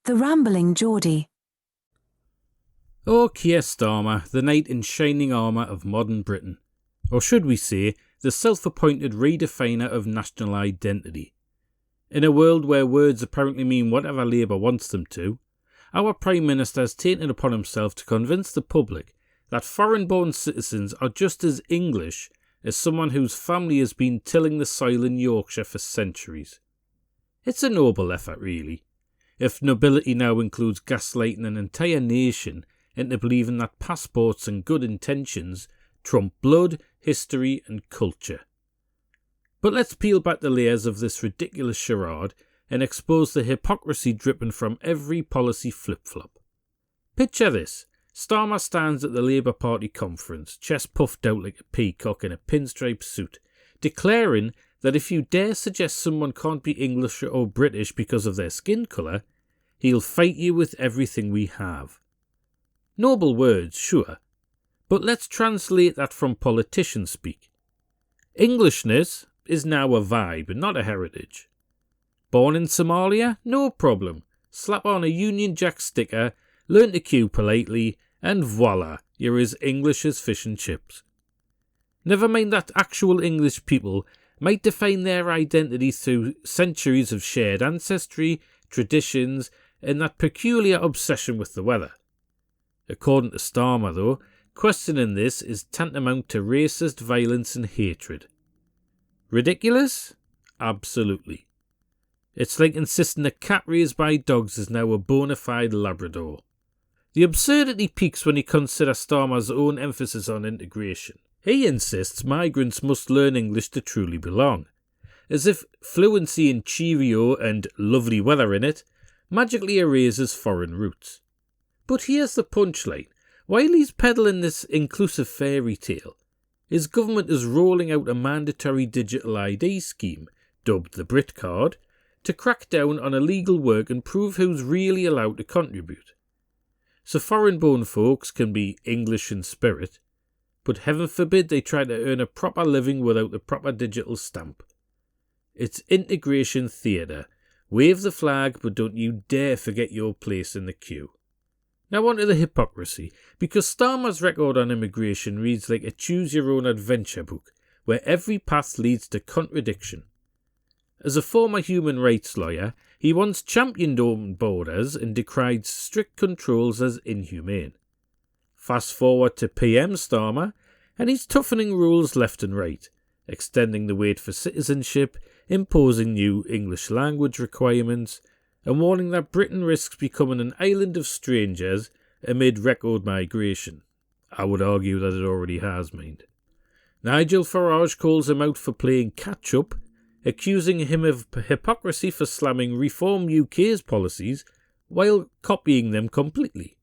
The Rambling Geordie. O Keir Starmer, the knight in shining armour of modern Britain, or should we say, the self-appointed redefiner of national identity. In a world where words apparently mean whatever Labour wants them to, our Prime Minister has taken it upon himself to convince the public that foreign-born citizens are just as English as someone whose family has been tilling the soil in Yorkshire for centuries. It's a noble effort, really, if nobility now includes gaslighting an entire nation into believing that passports and good intentions trump blood, history and culture. But let's peel back the layers of this ridiculous charade and expose the hypocrisy dripping from every policy flip-flop. Picture this. Starmer stands at the Labour Party conference, chest puffed out like a peacock in a pinstripe suit, declaring that if you dare suggest someone can't be English or British because of their skin colour, he'll fight you with everything we have. Noble words, sure, but let's translate that from politician speak. Englishness is now a vibe, not a heritage. Born in Somalia? No problem. Slap on a Union Jack sticker, learn to queue politely, and voila, you're as English as fish and chips. Never mind that actual English people might define their identity through centuries of shared ancestry, traditions, and that peculiar obsession with the weather. According to Starmer, though, questioning this is tantamount to racist violence and hatred. Ridiculous? Absolutely. It's like insisting a cat raised by dogs is now a bona fide Labrador. The absurdity peaks when you consider Starmer's own emphasis on integration. He insists migrants must learn English to truly belong, as if fluency in Cheerio and lovely weather in it magically erases foreign roots. But here's the punchline. While he's peddling this inclusive fairy tale, his government is rolling out a mandatory digital ID scheme, dubbed the Brit Card, to crack down on illegal work and prove who's really allowed to contribute. So foreign-born folks can be English in spirit, but heaven forbid they try to earn a proper living without the proper digital stamp. It's integration theatre. Wave the flag, but don't you dare forget your place in the queue. Now on to the hypocrisy, because Starmer's record on immigration reads like a choose-your-own-adventure book, where every path leads to contradiction. As a former human rights lawyer, he once championed open borders and decried strict controls as inhumane. Fast forward to PM Starmer, and he's toughening rules left and right, extending the wait for citizenship, imposing new English language requirements, and warning that Britain risks becoming an island of strangers amid record migration. I would argue that it already has, mind. Nigel Farage calls him out for playing catch-up, accusing him of hypocrisy for slamming Reform UK's policies while copying them completely.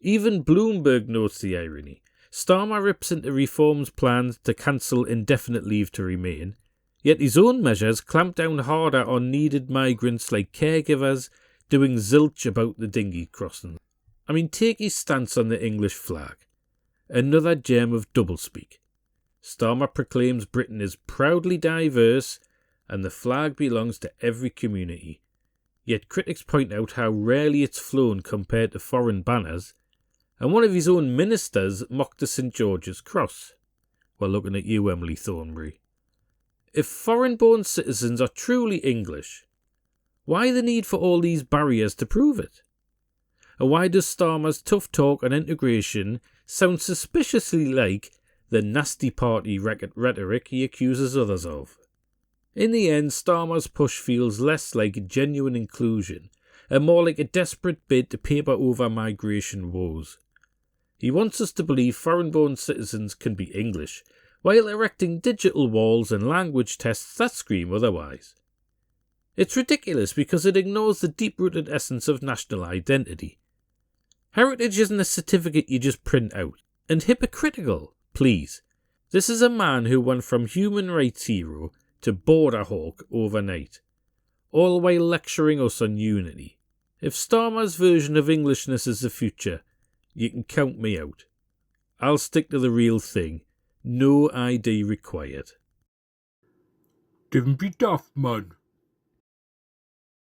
Even Bloomberg notes the irony. Starmer rips into Reform's plans to cancel indefinite leave to remain, yet his own measures clamp down harder on needed migrants like caregivers doing zilch about the dinghy crossing. I mean, take his stance on the English flag. Another gem of doublespeak. Starmer proclaims Britain is proudly diverse and the flag belongs to every community. Yet critics point out how rarely it's flown compared to foreign banners, and one of his own ministers mocked the St George's Cross. Well, looking at you, Emily Thornberry. If foreign-born citizens are truly English, why the need for all these barriers to prove it? And why does Starmer's tough talk on integration sound suspiciously like the nasty party rhetoric he accuses others of? In the end, Starmer's push feels less like genuine inclusion and more like a desperate bid to paper over migration woes. He wants us to believe foreign-born citizens can be English, while erecting digital walls and language tests that scream otherwise. It's ridiculous because it ignores the deep-rooted essence of national identity. Heritage isn't a certificate you just print out. And hypocritical, please. This is a man who went from human rights hero to border hawk overnight, all while lecturing us on unity. If Starmer's version of Englishness is the future, you can count me out. I'll stick to the real thing. No ID required. Don't be daft, man.